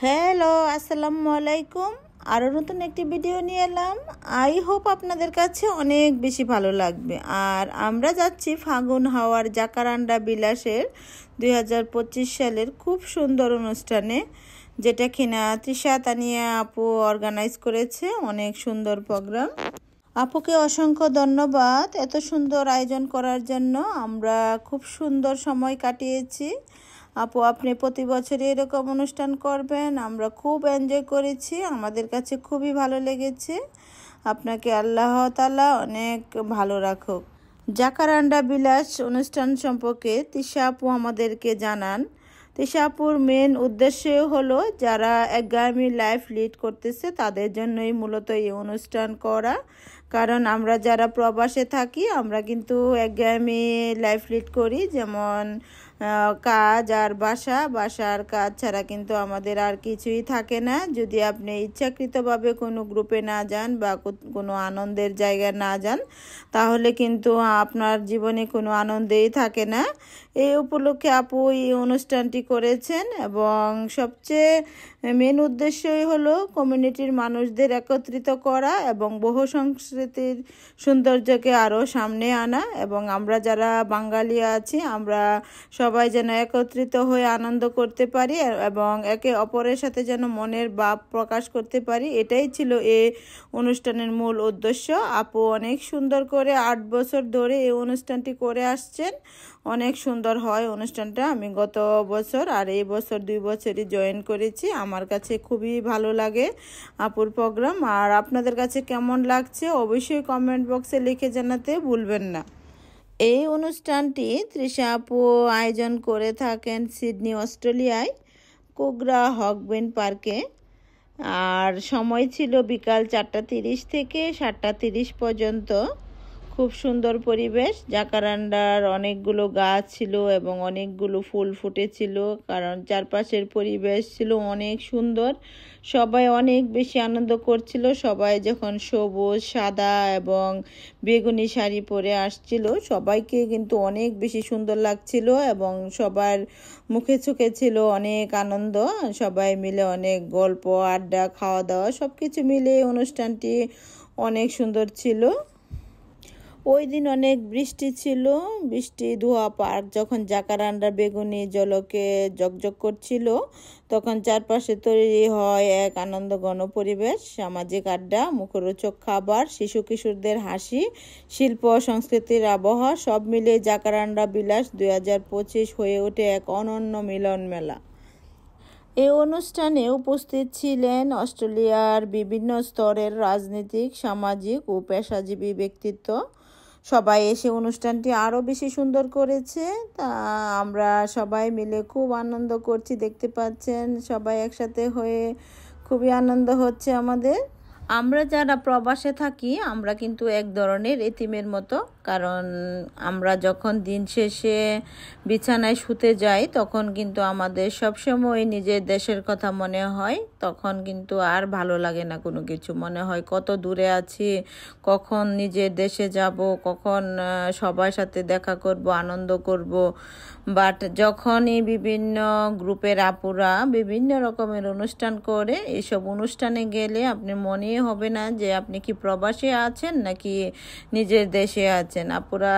Hello, আসসালামু আলাইকুম। আরও নতুন একটি ভিডিও নিয়ে এলাম। আই হোপ আপনাদের কাছে অনেক বেশি ভালো লাগবে। আর আমরা যাচ্ছি ফাগুন হাওয়ার জাকারান্ডা বিলাসের 2025 সালের খুব সুন্দর অনুষ্ঠানে, যেটা কিনা তৃষা তানিয়া আপু অর্গানাইজ করেছে। অনেক সুন্দর প্রোগ্রাম। আপুকে অসংখ্য ধন্যবাদ এত সুন্দর আয়োজন করার জন্য। আমরা খুব সুন্দর সময় কাটিয়েছি। আপু, আপনি প্রতি বছরই এরকম অনুষ্ঠান করবেন, আমরা খুব এনজয় করেছি, আমাদের কাছে খুবই ভালো লেগেছে। আপনাকে আল্লাহ তাআলা অনেক ভালো রাখুক। জাকারান্ডা বিলাস অনুষ্ঠান সম্পর্কে তৃষা আপু আমাদেরকে জানান। তৃষা আপুর মেন উদ্দেশ্য হলো যারা একগামী লাইফ লিড করতেছে তাদের জন্যই মূলত এই অনুষ্ঠান করা। কারণ আমরা যারা প্রবাসে থাকি আমরা কিন্তু একগামী লাইফ লিড করি, যেমন কাজ আর বাসার কাজ ছাড়া কিন্তু আমাদের আর কিছুই থাকে না। যদি আপনি ইচ্ছাকৃতভাবে কোনো গ্রুপে না যান বা কোনো আনন্দের জায়গায় না যান, তাহলে কিন্তু আপনার জীবনে কোনো আনন্দেই থাকে না। এই উপলক্ষে আপু এই অনুষ্ঠানটি করেছেন এবং সবচেয়ে মেন উদ্দেশ্যই হলো কমিউনিটির মানুষদের একত্রিত করা এবং বহু সংস্কৃতির সৌন্দর্যকে আরও সামনে আনা। এবং আমরা যারা বাঙালি আছি আমরা সবাই যেন একত্রিত হয়ে আনন্দ করতে পারি এবং একে অপরের সাথে যেন মনের ভাব প্রকাশ করতে পারি, এটাই ছিল এই অনুষ্ঠানের মূল উদ্দেশ্য। আপু অনেক সুন্দর করে 8 বছর ধরে এই অনুষ্ঠানটি করে আসছেন। অনেক সুন্দর হয় অনুষ্ঠানটা। আমি গত বছর আর এই বছর 2 বছরই জয়েন করেছি। আমার কাছে খুবই ভালো লাগে আপুর প্রোগ্রাম। আর আপনাদের কাছে কেমন লাগছে অবশ্যই কমেন্ট বক্সে লিখে জানাতে ভুলবেন না। এই অনুষ্ঠানটি তৃষা আপু আয়োজন করে থাকেন সিডনি, অস্ট্রেলিয়ায়, কুগরা হকবেন পার্কে। আর সময় ছিল বিকাল 4:30 থেকে 7:30 পর্যন্ত। খুব সুন্দর পরিবেশ। জাকারান্ডার অনেকগুলো গাছ ছিল এবং অনেকগুলো ফুল ফুটেছিল, কারণ চারপাশের পরিবেশ ছিল অনেক সুন্দর। সবাই অনেক বেশি আনন্দ করছিল। সবাই যখন সবুজ, সাদা এবং বেগুনি শাড়ি পরে আসছিল, সবাইকে কিন্তু অনেক বেশি সুন্দর লাগছিল এবং সবার মুখে চোখে ছিল অনেক আনন্দ। সবাই মিলে অনেক গল্প, আড্ডা, খাওয়া দাওয়া সব কিছু মিলে অনুষ্ঠানটি অনেক সুন্দর ছিল। ওই দিন অনেক বৃষ্টি ছিল। বৃষ্টি ধোয়া পার্ক যখন জাকারান্ডার বেগুনি জলকে জকজক করছিল, তখন চারপাশে তৈরি হয় এক আনন্দঘন পরিবেশ। সামাজিক আড্ডা, মুখরোচক খাবার, শিশু কিশোরদের হাসি, শিল্প সংস্কৃতির আবহাওয়া সব মিলে জাকারান্ডা বিলাস 2025 হয়ে ওঠে এক অনন্য মিলন মেলা। এই অনুষ্ঠানে উপস্থিত ছিলেন অস্ট্রেলিয়ার বিভিন্ন স্তরের রাজনৈতিক, সামাজিক ও পেশাজীবী ব্যক্তিত্ব। সবাই এসে অনুষ্ঠানটি আরও বেশি সুন্দর করেছে। তা আমরা সবাই মিলে খুব আনন্দ করছি, দেখতে পাচ্ছেন সবাই একসাথে হয়ে খুবই আনন্দ হচ্ছে আমাদের। আমরা যারা প্রবাসে থাকি আমরা কিন্তু এক ধরনের এতিমের মতো, কারণ আমরা যখন দিন শেষে বিছানায় শুতে যাই তখন কিন্তু আমাদের সবসময় নিজের দেশের কথা মনে হয়। তখন কিন্তু আর ভালো লাগে না কোনো কিছু, মনে হয় কত দূরে আছি, কখন নিজের দেশে যাব, কখন সবার সাথে দেখা করব, আনন্দ করব। বাট যখনই বিভিন্ন গ্রুপের আপুরা বিভিন্ন রকমের অনুষ্ঠান করে, এইসব অনুষ্ঠানে গেলে আপনি মনে হবে না যে আপনি কি প্রবাসে আছেন নাকি নিজের দেশে আছেন। আপুরা,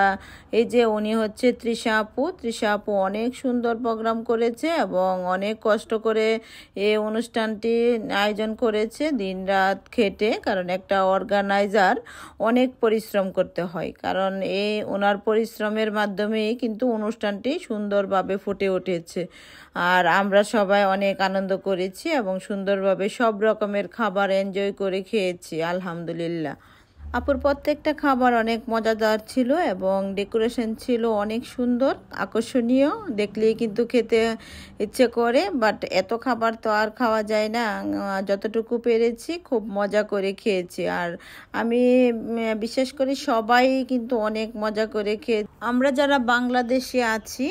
এই যে উনি হচ্ছে তৃষা আপু অনেক সুন্দর প্রোগ্রাম করেছে এবং অনেক কষ্ট করে এই অনুষ্ঠানটি আয়োজন করেছে, দিনরাত খেটে। কারণ একটা অর্গানাইজার অনেক পরিশ্রম করতে হয়, কারণ ওনার পরিশ্রমের মাধ্যমেই কিন্তু অনুষ্ঠানটি সুন্দরভাবে ফুটে উঠেছে। আর আমরা সবাই অনেক আনন্দ করেছি এবং সুন্দরভাবে সব রকমের খাবার এনজয় করে খেয়েছি, আলহামদুলিল্লাহ। আপুর প্রত্যেকটা খাবার অনেক মজাদার ছিল এবং ডেকোরেশন ছিল অনেক সুন্দর, আকর্ষণীয়, দেখলেই কিন্তু খেতে ইচ্ছে করে। বাট এত খাবার তো আর খাওয়া যায় না, যতটুকু পেরেছি খুব মজা করে খেয়েছি। আর আমি বিশেষ করে সবাই কিন্তু অনেক মজা করে খেয়ে। আমরা যারা বাংলাদেশে আছি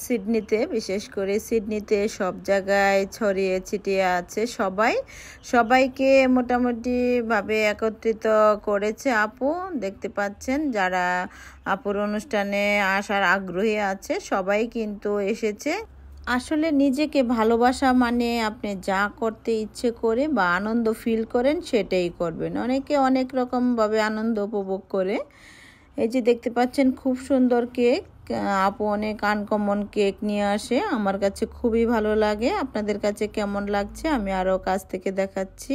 সিডনিতে, বিশেষ করে সিডনিতে সব জায়গায় ছড়িয়ে ছিটিয়ে আছে, সবাইকে মোটামুটি ভাবে একত্রিত করেছে আপু। দেখতে পাচ্ছেন যারা আপুর অনুষ্ঠানে আসার আগ্রহী আছে সবাই কিন্তু এসেছে। আসলে নিজেকে ভালোবাসা মানে আপনি যা করতে ইচ্ছে করে বা আনন্দ ফিল করেন সেটাই করবেন। অনেকে অনেক রকমভাবে আনন্দ উপভোগ করে। এই যে দেখতে পাচ্ছেন খুব সুন্দর কেক, আপু অনেক আনকমন কেক নিয়ে আসে, আমার কাছে খুবই ভালো লাগে। আপনাদের কাছে কেমন লাগছে আমি আরও কাছ থেকে দেখাচ্ছি।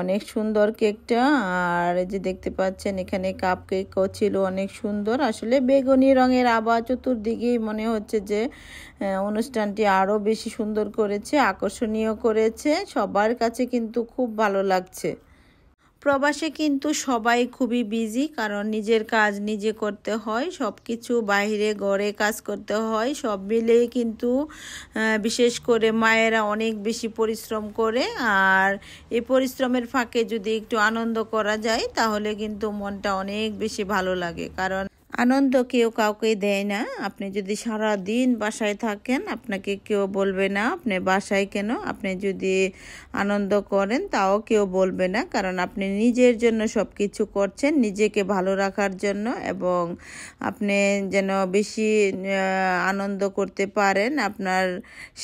অনেক সুন্দর কেকটা। আর এই যে দেখতে পাচ্ছেন এখানে কাপ কেকও ছিল অনেক সুন্দর। আসলে বেগুনি রঙের আভা চতুর্দিকেই মনে হচ্ছে যে অনুষ্ঠানটি আরও বেশি সুন্দর করেছে, আকর্ষণীয় করেছে। সবার কাছে কিন্তু খুব ভালো লাগছে। প্রবাসে কিন্তু সবাই খুবই বিজি, কারণ নিজের কাজ নিজে করতে হয়, সব কিছু বাইরে ঘরে কাজ করতে হয়, সব মিলেই কিন্তু বিশেষ করে মায়েরা অনেক বেশি পরিশ্রম করে। আর এই পরিশ্রমের ফাঁকে যদি একটু আনন্দ করা যায় তাহলে কিন্তু মনটা অনেক বেশি ভালো লাগে। কারণ আনন্দ কেউ কাউকে দেয় না। আপনি যদি সারা দিন বাসায় থাকেন আপনাকে কেউ বলবে না আপনি বাসায় কেন। আপনি যদি আনন্দ করেন তাও কেউ বলবে না, কারণ আপনি নিজের জন্য সব কিছু করছেন, নিজেকে ভালো রাখার জন্য, এবং আপনি যেন বেশি আনন্দ করতে পারেন আপনার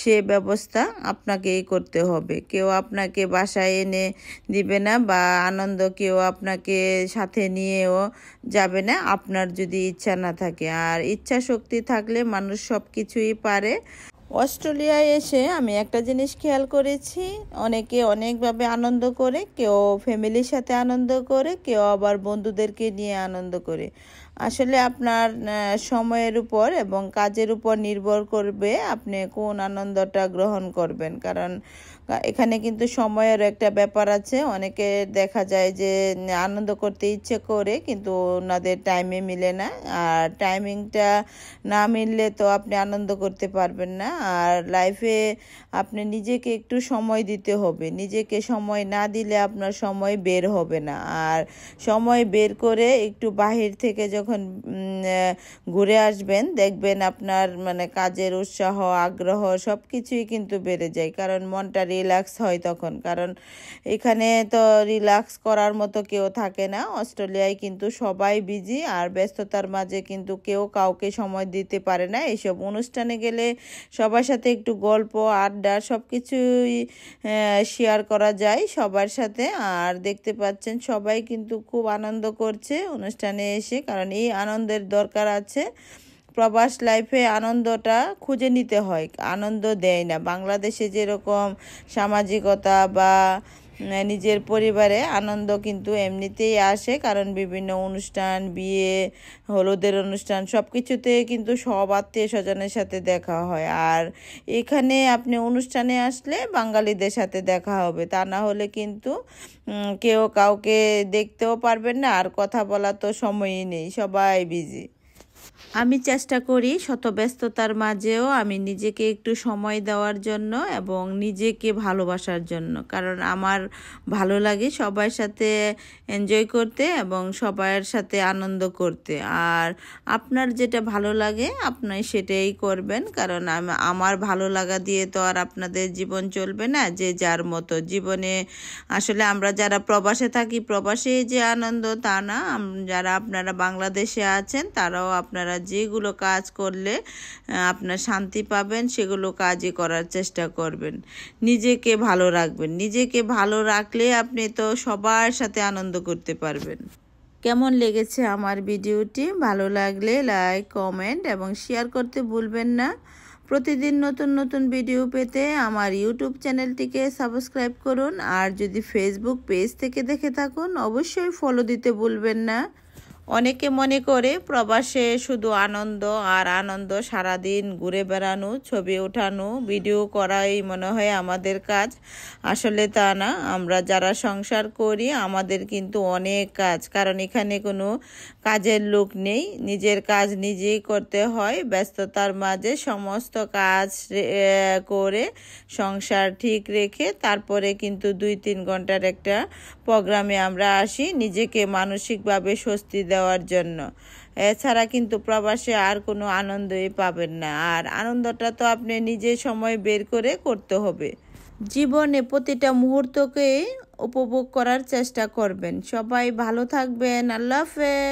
সে ব্যবস্থা আপনাকেই করতে হবে। কেউ আপনাকে বাসায় এনে দিবে না বা আনন্দ কেউ আপনাকে সাথে নিয়েও যাবে না আপনার যদি ইচ্ছা না থাকে। আর ইচ্ছা শক্তি থাকলে মানুষ সব কিছুই পারে। অস্ট্রেলিয়ায় এসে আমি একটা জিনিস খেয়াল করেছি, অনেকে অনেকভাবে আনন্দ করে, কেউ ফ্যামিলির সাথে আনন্দ করে, কেউ আবার বন্ধুদেরকে নিয়ে আনন্দ করে। আসলে আপনার সময়ের উপর এবং কাজের উপর নির্ভর করবে আপনি কোন আনন্দটা গ্রহণ করবেন। কারণ এখানে কিন্তু সময়ের একটা ব্যাপার আছে। অনেকে দেখা যায় যে আনন্দ করতে ইচ্ছে করে কিন্তু ওনাদের টাইমে মিলে না, আর টাইমিংটা না মিললে তো আপনি আনন্দ করতে পারবেন না। আর লাইফে আপনি নিজেকে একটু সময় দিতে হবে, নিজেকে সময় না দিলে আপনার সময় বের হবে না। আর সময় বের করে একটু বাহির থেকে যখন ঘুরে আসবেন দেখবেন আপনার মানে কাজের উৎসাহ আগ্রহ সব কিছুই কিন্তু বেড়ে যায়, কারণ মনটা রিল্যাক্স হয় তখন। কারণ এখানে তো রিল্যাক্স করার মতো কেউ থাকে না। অস্ট্রেলিয়ায় কিন্তু সবাই বিজি, আর ব্যস্ততার মাঝে কিন্তু কেউ কাউকে সময় দিতে পারে না। এইসব অনুষ্ঠানে গেলে সবার সাথে একটু গল্প আড্ডা সব কিছুই শেয়ার করা যায় সবার সাথে। আর দেখতে পাচ্ছেন সবাই কিন্তু খুব আনন্দ করছে অনুষ্ঠানে এসে, কারণ এই আনন্দের দরকার আছে। প্রবাস লাইফে আনন্দটা খুঁজে নিতে হয়, আনন্দ দেয় না। বাংলাদেশে যেরকম সামাজিকতা বা নিজের পরিবারে আনন্দ কিন্তু এমনিতেই আসে, কারণ বিভিন্ন অনুষ্ঠান, বিয়ে, হলুদের অনুষ্ঠান সব কিছুতে কিন্তু সব আত্মীয় স্বজনের সাথে দেখা হয়। আর এখানে আপনি অনুষ্ঠানে আসলে বাঙালিদের সাথে দেখা হবে, তা না হলে কিন্তু কেউ কাউকে দেখতেও পারবেন না, আর কথা বলা তো সময়ই নেই, সবাই বিজি। আমি চেষ্টা করি শত ব্যস্ততার মাঝেও আমি নিজেকে একটু সময় দেওয়ার জন্য এবং নিজেকে ভালোবাসার জন্য, কারণ আমার ভালো লাগে সবার সাথে এনজয় করতে এবং সবার সাথে আনন্দ করতে। আর আপনার যেটা ভালো লাগে আপনি সেটাই করবেন, কারণ আমার ভালো লাগা দিয়ে তো আর আপনাদের জীবন চলবে না। যে যার মতো জীবনে আসলে আমরা যারা প্রবাসে থাকি প্রবাসে যে আনন্দ তা না, যারা আপনারা বাংলাদেশে আছেন তারাও আপনারা যেগুলো কাজ করলে আপনার শান্তি পাবেন সেগুলো কাজই করার চেষ্টা করবেন। নিজেকে ভালো রাখবেন, নিজেকে ভালো রাখলে আপনি তো সবার সাথে আনন্দ করতে পারবেন। কেমন লেগেছে আমার ভিডিওটি? ভালো লাগলে লাইক, কমেন্ট এবং শেয়ার করতে ভুলবেন না। প্রতিদিন নতুন নতুন ভিডিও পেতে আমার ইউটিউব চ্যানেলটিকে সাবস্ক্রাইব করুন। আর যদি ফেসবুক পেজ থেকে দেখে থাকুন অবশ্যই ফলো দিতে ভুলবেন না। অনেকে মনে করে প্রবাসে শুধু আনন্দ আর আনন্দ, সারাদিন ঘুরে বেড়ানো, ছবি ওঠানো, ভিডিও করাই মনে হয় আমাদের কাজ। আসলে তা না। আমরা যারা সংসার করি আমাদের কিন্তু অনেক কাজ, কারণ এখানে কোনো কাজের লোক নেই, নিজের কাজ নিজেই করতে হয়। ব্যস্ততার মাঝে সমস্ত কাজ করে সংসার ঠিক রেখে তারপরে কিন্তু 2-3 ঘন্টার একটা প্রোগ্রামে আমরা আসি নিজেকে মানসিকভাবে স্বস্তি দেওয়ার জন্য। এছাড়া কিন্তু প্রবাসে আর কোনো আনন্দই পাবেন না। আর আনন্দটা তো আপনি নিজে সময় বের করে করতে হবে। জীবনে প্রতিটা মুহূর্তকে উপভোগ করার চেষ্টা করবেন। সবাই ভালো থাকবেন। আল্লাহ হাফেজ।